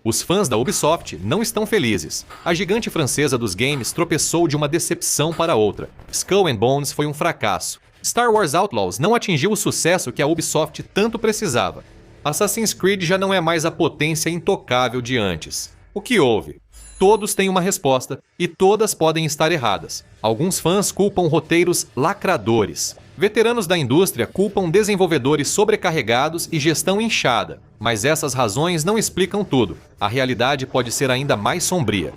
Os fãs da Ubisoft não estão felizes. A gigante francesa dos games tropeçou de uma decepção para outra. Skull and Bones foi um fracasso. Star Wars Outlaws não atingiu o sucesso que a Ubisoft tanto precisava. Assassin's Creed já não é mais a potência intocável de antes. O que houve? Todos têm uma resposta e todas podem estar erradas. Alguns fãs culpam roteiros lacradores. Veteranos da indústria culpam desenvolvedores sobrecarregados e gestão inchada. Mas essas razões não explicam tudo. A realidade pode ser ainda mais sombria.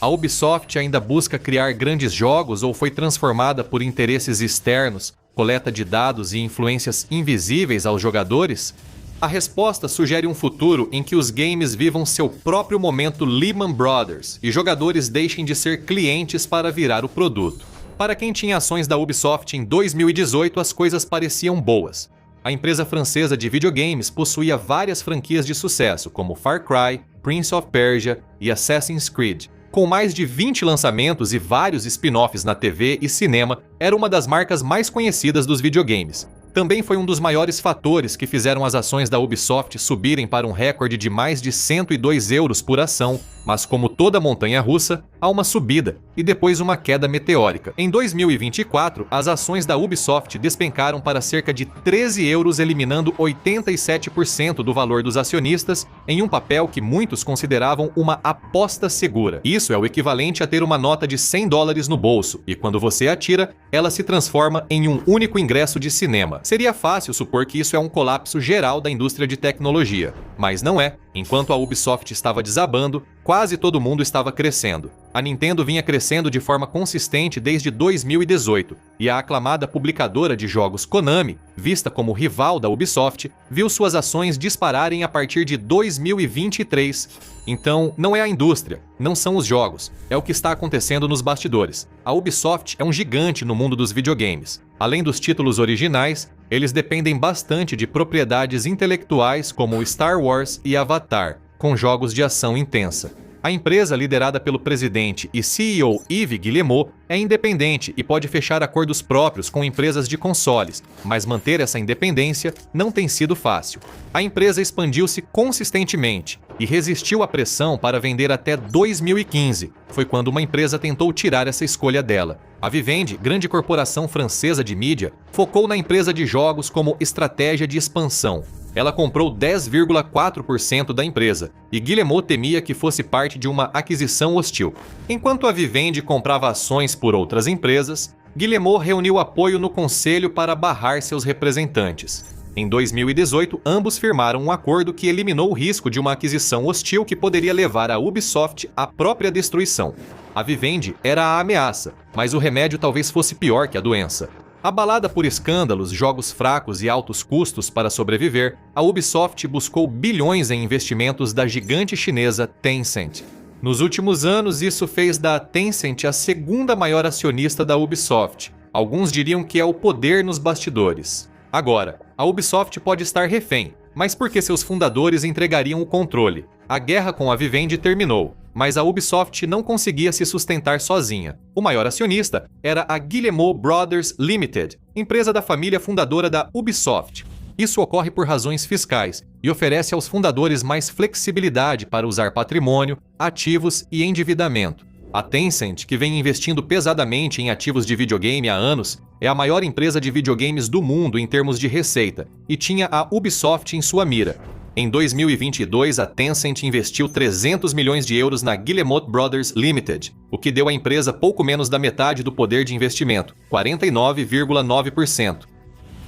A Ubisoft ainda busca criar grandes jogos ou foi transformada por interesses externos, coleta de dados e influências invisíveis aos jogadores? A resposta sugere um futuro em que os games vivam seu próprio momento Lehman Brothers e jogadores deixem de ser clientes para virar o produto. Para quem tinha ações da Ubisoft em 2018, as coisas pareciam boas. A empresa francesa de videogames possuía várias franquias de sucesso, como Far Cry, Prince of Persia e Assassin's Creed. Com mais de 20 lançamentos e vários spin-offs na TV e cinema, era uma das marcas mais conhecidas dos videogames. Também foi um dos maiores fatores que fizeram as ações da Ubisoft subirem para um recorde de mais de 102 euros por ação, mas como toda montanha-russa, há uma subida e depois uma queda meteórica. Em 2024, as ações da Ubisoft despencaram para cerca de 13 euros, eliminando 87% do valor dos acionistas em um papel que muitos consideravam uma aposta segura. Isso é o equivalente a ter uma nota de 100 dólares no bolso, e quando você atira, ela se transforma em um único ingresso de cinema. Seria fácil supor que isso é um colapso geral da indústria de tecnologia, mas não é. Enquanto a Ubisoft estava desabando, quase todo mundo estava crescendo. A Nintendo vinha crescendo de forma consistente desde 2018, e a aclamada publicadora de jogos Konami, vista como rival da Ubisoft, viu suas ações dispararem a partir de 2023. Então, não é a indústria, não são os jogos, é o que está acontecendo nos bastidores. A Ubisoft é um gigante no mundo dos videogames. Além dos títulos originais, eles dependem bastante de propriedades intelectuais como Star Wars e Avatar, com jogos de ação intensa. A empresa, liderada pelo presidente e CEO Yves Guillemot, é independente e pode fechar acordos próprios com empresas de consoles, mas manter essa independência não tem sido fácil. A empresa expandiu-se consistentemente e resistiu à pressão para vender até 2015. Foi quando uma empresa tentou tirar essa escolha dela. A Vivendi, grande corporação francesa de mídia, focou na empresa de jogos como estratégia de expansão. Ela comprou 10,4% da empresa, e Guillemot temia que fosse parte de uma aquisição hostil. Enquanto a Vivendi comprava ações por outras empresas, Guillemot reuniu apoio no conselho para barrar seus representantes. Em 2018, ambos firmaram um acordo que eliminou o risco de uma aquisição hostil que poderia levar a Ubisoft à própria destruição. A Vivendi era a ameaça, mas o remédio talvez fosse pior que a doença. Abalada por escândalos, jogos fracos e altos custos para sobreviver, a Ubisoft buscou bilhões em investimentos da gigante chinesa Tencent. Nos últimos anos, isso fez da Tencent a segunda maior acionista da Ubisoft. Alguns diriam que é o poder nos bastidores. Agora, a Ubisoft pode estar refém, mas por que seus fundadores entregariam o controle? A guerra com a Vivendi terminou, mas a Ubisoft não conseguia se sustentar sozinha. O maior acionista era a Guillemot Brothers Limited, empresa da família fundadora da Ubisoft. Isso ocorre por razões fiscais e oferece aos fundadores mais flexibilidade para usar patrimônio, ativos e endividamento. A Tencent, que vem investindo pesadamente em ativos de videogame há anos, é a maior empresa de videogames do mundo em termos de receita e tinha a Ubisoft em sua mira. Em 2022, a Tencent investiu 300 milhões de euros na Guillemot Brothers Limited, o que deu à empresa pouco menos da metade do poder de investimento, 49,9%.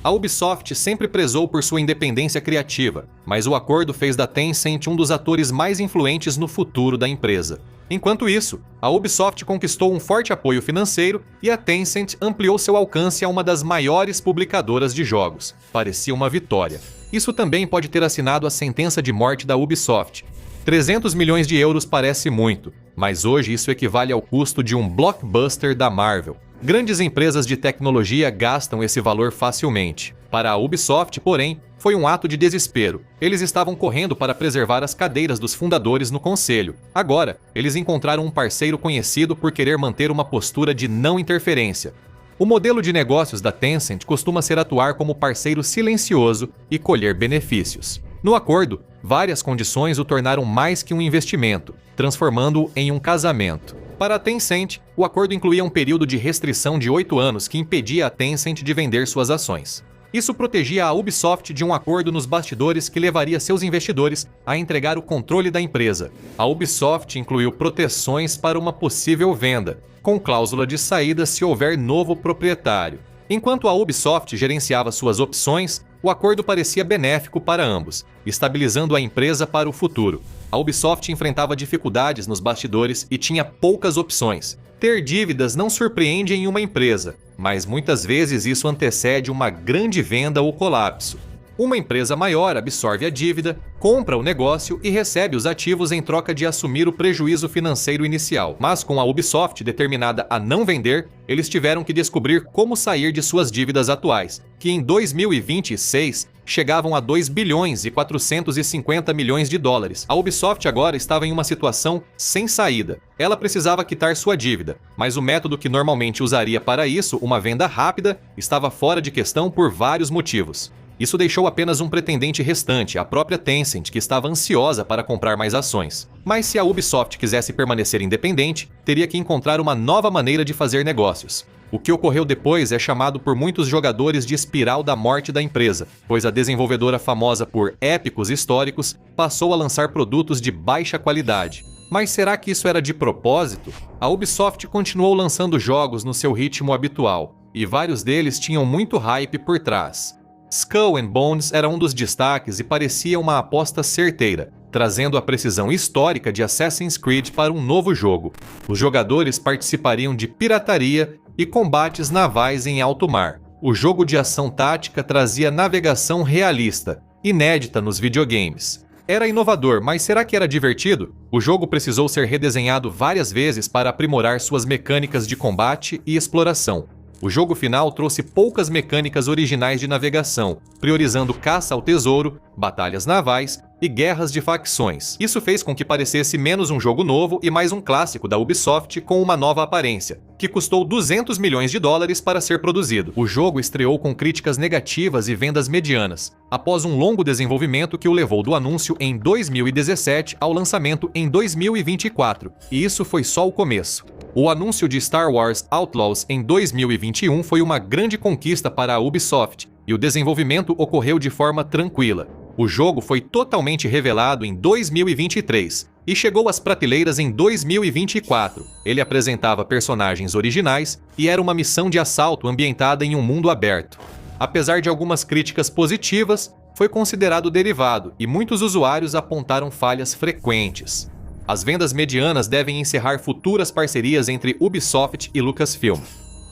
A Ubisoft sempre prezou por sua independência criativa, mas o acordo fez da Tencent um dos atores mais influentes no futuro da empresa. Enquanto isso, a Ubisoft conquistou um forte apoio financeiro e a Tencent ampliou seu alcance a uma das maiores publicadoras de jogos. Parecia uma vitória. Isso também pode ter assinado a sentença de morte da Ubisoft. 300 milhões de euros parece muito, mas hoje isso equivale ao custo de um blockbuster da Marvel. Grandes empresas de tecnologia gastam esse valor facilmente. Para a Ubisoft, porém, foi um ato de desespero. Eles estavam correndo para preservar as cadeiras dos fundadores no conselho. Agora, eles encontraram um parceiro conhecido por querer manter uma postura de não interferência. O modelo de negócios da Tencent costuma ser atuar como parceiro silencioso e colher benefícios. No acordo, Várias condições o tornaram mais que um investimento, transformando-o em um casamento. Para a Tencent, o acordo incluía um período de restrição de 8 anos que impedia a Tencent de vender suas ações. Isso protegia a Ubisoft de um acordo nos bastidores que levaria seus investidores a entregar o controle da empresa. A Ubisoft incluiu proteções para uma possível venda, com cláusula de saída se houver novo proprietário. Enquanto a Ubisoft gerenciava suas opções, o acordo parecia benéfico para ambos, estabilizando a empresa para o futuro. A Ubisoft enfrentava dificuldades nos bastidores e tinha poucas opções. Ter dívidas não surpreende em uma empresa, mas muitas vezes isso antecede uma grande venda ou colapso. Uma empresa maior absorve a dívida, compra o negócio e recebe os ativos em troca de assumir o prejuízo financeiro inicial. Mas com a Ubisoft determinada a não vender, eles tiveram que descobrir como sair de suas dívidas atuais, que em 2026 chegavam a 2 bilhões e 450 milhões de dólares. A Ubisoft agora estava em uma situação sem saída. Ela precisava quitar sua dívida, mas o método que normalmente usaria para isso, uma venda rápida, estava fora de questão por vários motivos. Isso deixou apenas um pretendente restante, a própria Tencent, que estava ansiosa para comprar mais ações. Mas se a Ubisoft quisesse permanecer independente, teria que encontrar uma nova maneira de fazer negócios. O que ocorreu depois é chamado por muitos jogadores de espiral da morte da empresa, pois a desenvolvedora famosa por épicos históricos passou a lançar produtos de baixa qualidade. Mas será que isso era de propósito? A Ubisoft continuou lançando jogos no seu ritmo habitual, e vários deles tinham muito hype por trás. Skull and Bones era um dos destaques e parecia uma aposta certeira, trazendo a precisão histórica de Assassin's Creed para um novo jogo. Os jogadores participariam de pirataria e combates navais em alto mar. O jogo de ação tática trazia navegação realista, inédita nos videogames. Era inovador, mas será que era divertido? O jogo precisou ser redesenhado várias vezes para aprimorar suas mecânicas de combate e exploração. O jogo final trouxe poucas mecânicas originais de navegação, priorizando caça ao tesouro, batalhas navais e guerras de facções. Isso fez com que parecesse menos um jogo novo e mais um clássico da Ubisoft com uma nova aparência, que custou 200 milhões de dólares para ser produzido. O jogo estreou com críticas negativas e vendas medianas, após um longo desenvolvimento que o levou do anúncio em 2017 ao lançamento em 2024, e isso foi só o começo. O anúncio de Star Wars Outlaws em 2021 foi uma grande conquista para a Ubisoft, e o desenvolvimento ocorreu de forma tranquila. O jogo foi totalmente revelado em 2023 e chegou às prateleiras em 2024. Ele apresentava personagens originais e era uma missão de assalto ambientada em um mundo aberto. Apesar de algumas críticas positivas, foi considerado derivado e muitos usuários apontaram falhas frequentes. As vendas medianas devem encerrar futuras parcerias entre Ubisoft e Lucasfilm.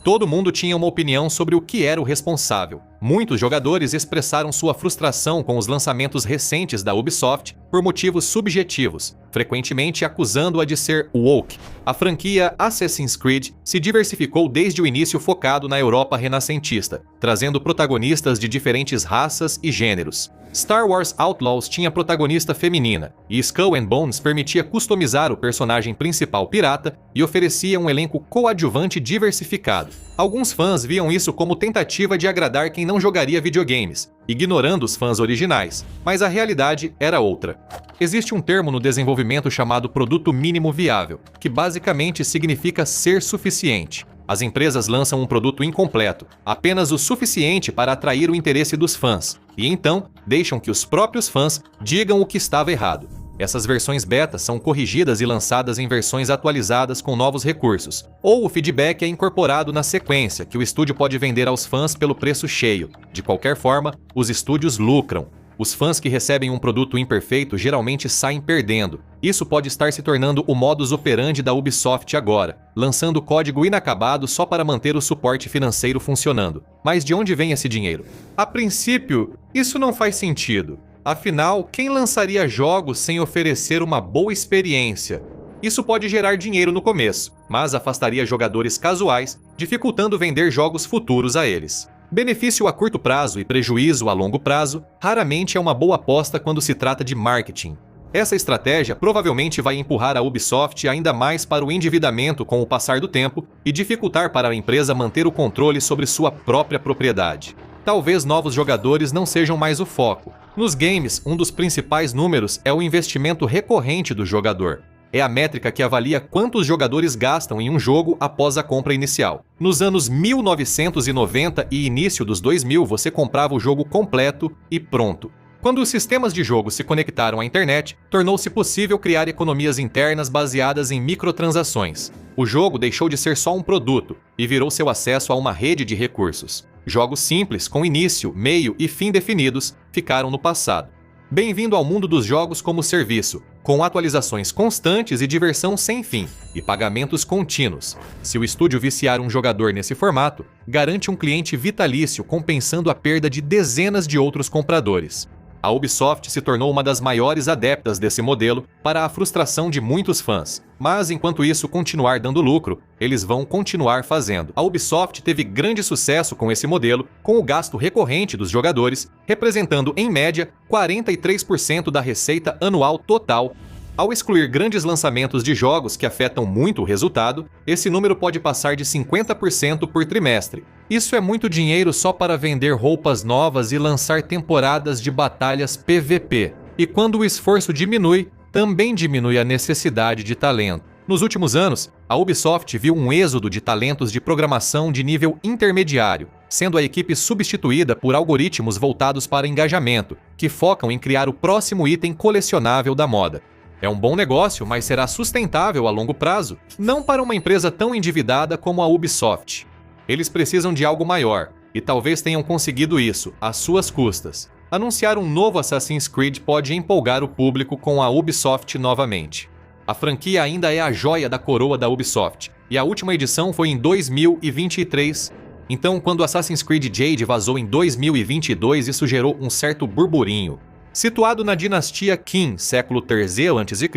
Todo mundo tinha uma opinião sobre o que era o responsável. Muitos jogadores expressaram sua frustração com os lançamentos recentes da Ubisoft por motivos subjetivos, frequentemente acusando-a de ser woke. A franquia Assassin's Creed se diversificou desde o início focado na Europa renascentista, trazendo protagonistas de diferentes raças e gêneros. Star Wars Outlaws tinha protagonista feminina, e Skull and Bones permitia customizar o personagem principal pirata e oferecia um elenco coadjuvante diversificado. Alguns fãs viam isso como tentativa de agradar quem não jogaria videogames, ignorando os fãs originais, mas a realidade era outra. Existe um termo no desenvolvimento chamado produto mínimo viável, que basicamente significa ser suficiente. As empresas lançam um produto incompleto, apenas o suficiente para atrair o interesse dos fãs, e então deixam que os próprios fãs digam o que estava errado. Essas versões beta são corrigidas e lançadas em versões atualizadas com novos recursos, ou o feedback é incorporado na sequência, que o estúdio pode vender aos fãs pelo preço cheio. De qualquer forma, os estúdios lucram. Os fãs que recebem um produto imperfeito geralmente saem perdendo. Isso pode estar se tornando o modus operandi da Ubisoft agora, lançando código inacabado só para manter o suporte financeiro funcionando. Mas de onde vem esse dinheiro? A princípio, isso não faz sentido. Afinal, quem lançaria jogos sem oferecer uma boa experiência? Isso pode gerar dinheiro no começo, mas afastaria jogadores casuais, dificultando vender jogos futuros a eles. Benefício a curto prazo e prejuízo a longo prazo raramente é uma boa aposta quando se trata de marketing. Essa estratégia provavelmente vai empurrar a Ubisoft ainda mais para o endividamento com o passar do tempo e dificultar para a empresa manter o controle sobre sua própria propriedade. talvez novos jogadores não sejam mais o foco. Nos games, um dos principais números é o investimento recorrente do jogador. É a métrica que avalia quantos jogadores gastam em um jogo após a compra inicial. Nos anos 1990 e início dos 2000, você comprava o jogo completo e pronto. Quando os sistemas de jogo se conectaram à internet, tornou-se possível criar economias internas baseadas em microtransações. O jogo deixou de ser só um produto e virou seu acesso a uma rede de recursos. Jogos simples, com início, meio e fim definidos, ficaram no passado. Bem-vindo ao mundo dos jogos como serviço, com atualizações constantes e diversão sem fim, e pagamentos contínuos. Se o estúdio viciar um jogador nesse formato, garante um cliente vitalício compensando a perda de dezenas de outros compradores. A Ubisoft se tornou uma das maiores adeptas desse modelo para a frustração de muitos fãs. Mas enquanto isso continuar dando lucro, eles vão continuar fazendo. A Ubisoft teve grande sucesso com esse modelo, com o gasto recorrente dos jogadores, representando em média 43% da receita anual total. Ao excluir grandes lançamentos de jogos que afetam muito o resultado, esse número pode passar de 50% por trimestre. Isso é muito dinheiro só para vender roupas novas e lançar temporadas de batalhas PVP. E quando o esforço diminui, também diminui a necessidade de talento. Nos últimos anos, a Ubisoft viu um êxodo de talentos de programação de nível intermediário, sendo a equipe substituída por algoritmos voltados para engajamento, que focam em criar o próximo item colecionável da moda. É um bom negócio, mas será sustentável a longo prazo? Não para uma empresa tão endividada como a Ubisoft. Eles precisam de algo maior, e talvez tenham conseguido isso, às suas custas. Anunciar um novo Assassin's Creed pode empolgar o público com a Ubisoft novamente. A franquia ainda é a joia da coroa da Ubisoft, e a última edição foi em 2023. Então, quando Assassin's Creed Jade vazou em 2022, isso gerou um certo burburinho. Situado na dinastia Qin, século III a.C.,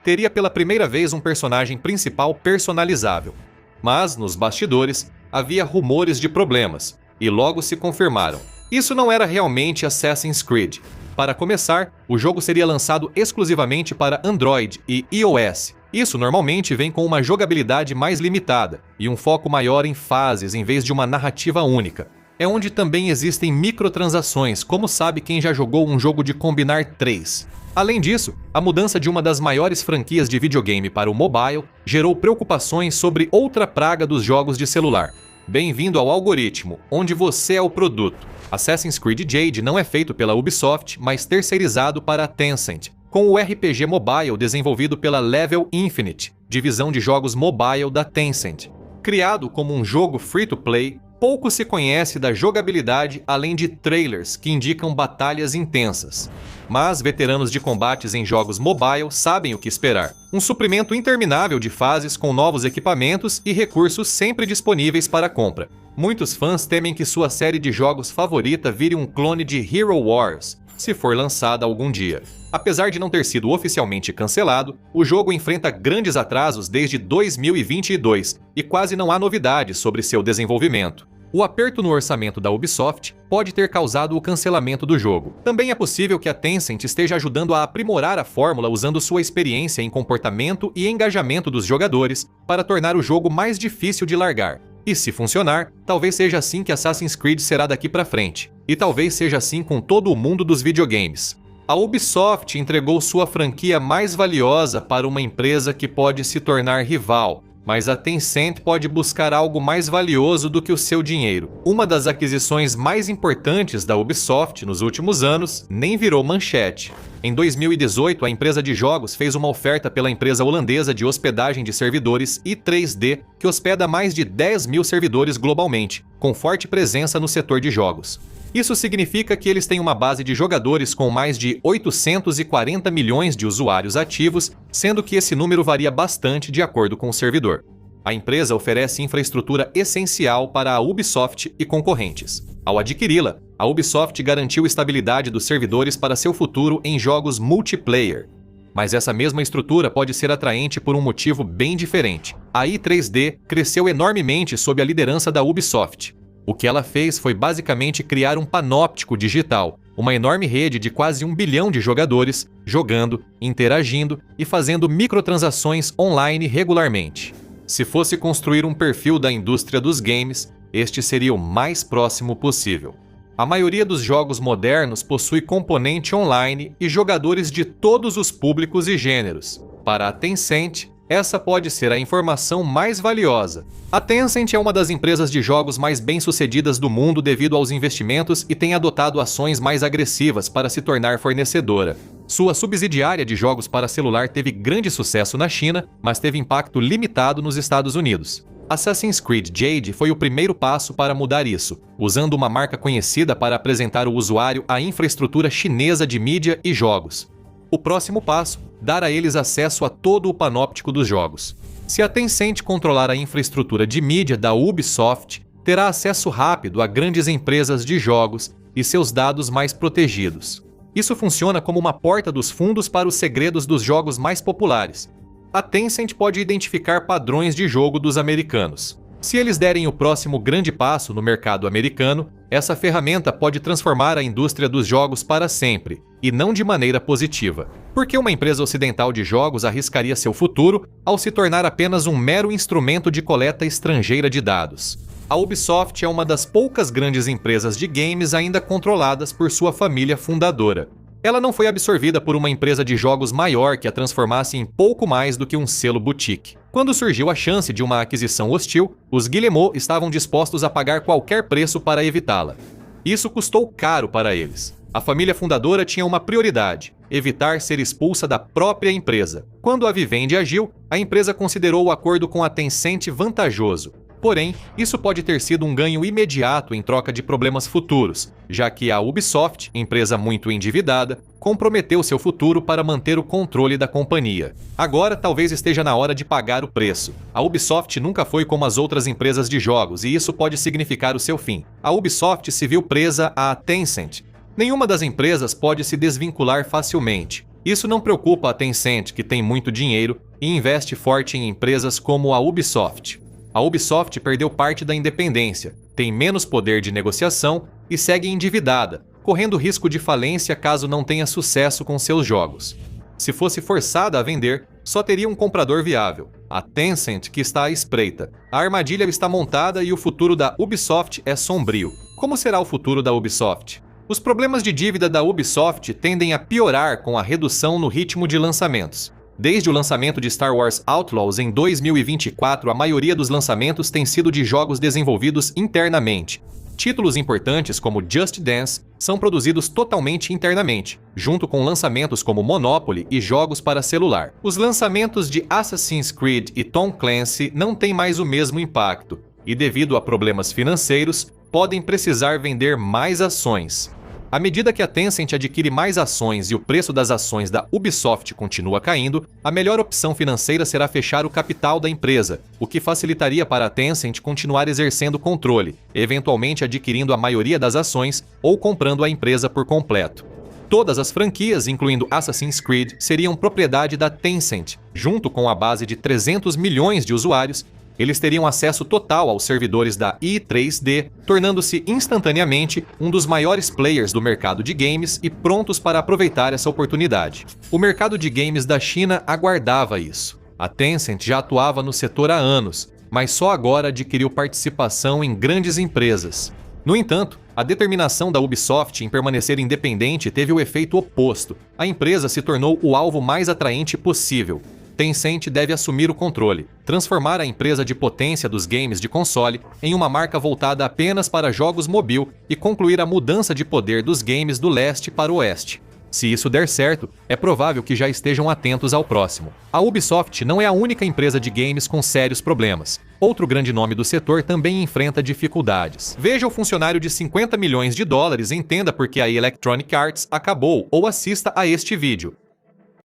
teria pela primeira vez um personagem principal personalizável. Mas, nos bastidores, havia rumores de problemas, e logo se confirmaram. Isso não era realmente Assassin's Creed. Para começar, o jogo seria lançado exclusivamente para Android e iOS. Isso normalmente vem com uma jogabilidade mais limitada e um foco maior em fases em vez de uma narrativa única. É onde também existem microtransações, como sabe quem já jogou um jogo de combinar 3. Além disso, a mudança de uma das maiores franquias de videogame para o mobile gerou preocupações sobre outra praga dos jogos de celular. Bem-vindo ao algoritmo, onde você é o produto. Assassin's Creed Jade não é feito pela Ubisoft, mas terceirizado para a Tencent, com o RPG mobile desenvolvido pela Level Infinite, divisão de jogos mobile da Tencent. Criado como um jogo free-to-play, pouco se conhece da jogabilidade além de trailers que indicam batalhas intensas. Mas veteranos de combates em jogos mobile sabem o que esperar. Um suprimento interminável de fases com novos equipamentos e recursos sempre disponíveis para compra. Muitos fãs temem que sua série de jogos favorita vire um clone de Hero Wars, se for lançada algum dia. Apesar de não ter sido oficialmente cancelado, o jogo enfrenta grandes atrasos desde 2022 e quase não há novidades sobre seu desenvolvimento. O aperto no orçamento da Ubisoft pode ter causado o cancelamento do jogo. Também é possível que a Tencent esteja ajudando a aprimorar a fórmula usando sua experiência em comportamento e engajamento dos jogadores para tornar o jogo mais difícil de largar. E se funcionar, talvez seja assim que Assassin's Creed será daqui pra frente. E talvez seja assim com todo o mundo dos videogames. A Ubisoft entregou sua franquia mais valiosa para uma empresa que pode se tornar rival, mas a Tencent pode buscar algo mais valioso do que o seu dinheiro. Uma das aquisições mais importantes da Ubisoft nos últimos anos nem virou manchete. Em 2018, a empresa de jogos fez uma oferta pela empresa holandesa de hospedagem de servidores i3D, que hospeda mais de 10 mil servidores globalmente, com forte presença no setor de jogos. Isso significa que eles têm uma base de jogadores com mais de 840 milhões de usuários ativos, sendo que esse número varia bastante de acordo com o servidor. A empresa oferece infraestrutura essencial para a Ubisoft e concorrentes. Ao adquiri-la, a Ubisoft garantiu estabilidade dos servidores para seu futuro em jogos multiplayer. Mas essa mesma estrutura pode ser atraente por um motivo bem diferente. A i3D cresceu enormemente sob a liderança da Ubisoft. O que ela fez foi basicamente criar um panóptico digital, uma enorme rede de quase 1 bilhão de jogadores, jogando, interagindo e fazendo microtransações online regularmente. Se fosse construir um perfil da indústria dos games, este seria o mais próximo possível. A maioria dos jogos modernos possui componente online e jogadores de todos os públicos e gêneros. Para a Tencent, essa pode ser a informação mais valiosa. A Tencent é uma das empresas de jogos mais bem-sucedidas do mundo devido aos investimentos e tem adotado ações mais agressivas para se tornar fornecedora. Sua subsidiária de jogos para celular teve grande sucesso na China, mas teve impacto limitado nos Estados Unidos. Assassin's Creed Jade foi o primeiro passo para mudar isso, usando uma marca conhecida para apresentar o usuário à infraestrutura chinesa de mídia e jogos. O próximo passo, dar a eles acesso a todo o panóptico dos jogos. Se a Tencent controlar a infraestrutura de mídia da Ubisoft, terá acesso rápido a grandes empresas de jogos e seus dados mais protegidos. Isso funciona como uma porta dos fundos para os segredos dos jogos mais populares. A Tencent pode identificar padrões de jogo dos americanos. Se eles derem o próximo grande passo no mercado americano, essa ferramenta pode transformar a indústria dos jogos para sempre, e não de maneira positiva. Porque uma empresa ocidental de jogos arriscaria seu futuro ao se tornar apenas um mero instrumento de coleta estrangeira de dados? A Ubisoft é uma das poucas grandes empresas de games ainda controladas por sua família fundadora. Ela não foi absorvida por uma empresa de jogos maior que a transformasse em pouco mais do que um selo boutique. Quando surgiu a chance de uma aquisição hostil, os Guillemot estavam dispostos a pagar qualquer preço para evitá-la. Isso custou caro para eles. A família fundadora tinha uma prioridade: evitar ser expulsa da própria empresa. Quando a Vivendi agiu, a empresa considerou o acordo com a Tencent vantajoso. Porém, isso pode ter sido um ganho imediato em troca de problemas futuros, já que a Ubisoft, empresa muito endividada, comprometeu seu futuro para manter o controle da companhia. Agora talvez esteja na hora de pagar o preço. A Ubisoft nunca foi como as outras empresas de jogos e isso pode significar o seu fim. A Ubisoft se viu presa à Tencent. Nenhuma das empresas pode se desvincular facilmente. Isso não preocupa a Tencent, que tem muito dinheiro e investe forte em empresas como a Ubisoft. A Ubisoft perdeu parte da independência, tem menos poder de negociação e segue endividada, correndo risco de falência caso não tenha sucesso com seus jogos. Se fosse forçada a vender, só teria um comprador viável, a Tencent, que está à espreita. A armadilha está montada e o futuro da Ubisoft é sombrio. Como será o futuro da Ubisoft? Os problemas de dívida da Ubisoft tendem a piorar com a redução no ritmo de lançamentos. Desde o lançamento de Star Wars Outlaws em 2024, a maioria dos lançamentos tem sido de jogos desenvolvidos internamente. Títulos importantes como Just Dance são produzidos totalmente internamente, junto com lançamentos como Monopoly e jogos para celular. Os lançamentos de Assassin's Creed e Tom Clancy não têm mais o mesmo impacto, e devido a problemas financeiros, podem precisar vender mais ações. À medida que a Tencent adquire mais ações e o preço das ações da Ubisoft continua caindo, a melhor opção financeira será fechar o capital da empresa, o que facilitaria para a Tencent continuar exercendo controle, eventualmente adquirindo a maioria das ações ou comprando a empresa por completo. Todas as franquias, incluindo Assassin's Creed, seriam propriedade da Tencent, junto com a base de 300 milhões de usuários. Eles teriam acesso total aos servidores da i3D, tornando-se instantaneamente um dos maiores players do mercado de games e prontos para aproveitar essa oportunidade. O mercado de games da China aguardava isso. A Tencent já atuava no setor há anos, mas só agora adquiriu participação em grandes empresas. No entanto, a determinação da Ubisoft em permanecer independente teve o efeito oposto. A empresa se tornou o alvo mais atraente possível. Tencent deve assumir o controle, transformar a empresa de potência dos games de console em uma marca voltada apenas para jogos mobile e concluir a mudança de poder dos games do leste para o oeste. Se isso der certo, é provável que já estejam atentos ao próximo. A Ubisoft não é a única empresa de games com sérios problemas. Outro grande nome do setor também enfrenta dificuldades. Veja o funcionário de 50 milhões de dólares e entenda por que a Electronic Arts acabou ou assista a este vídeo.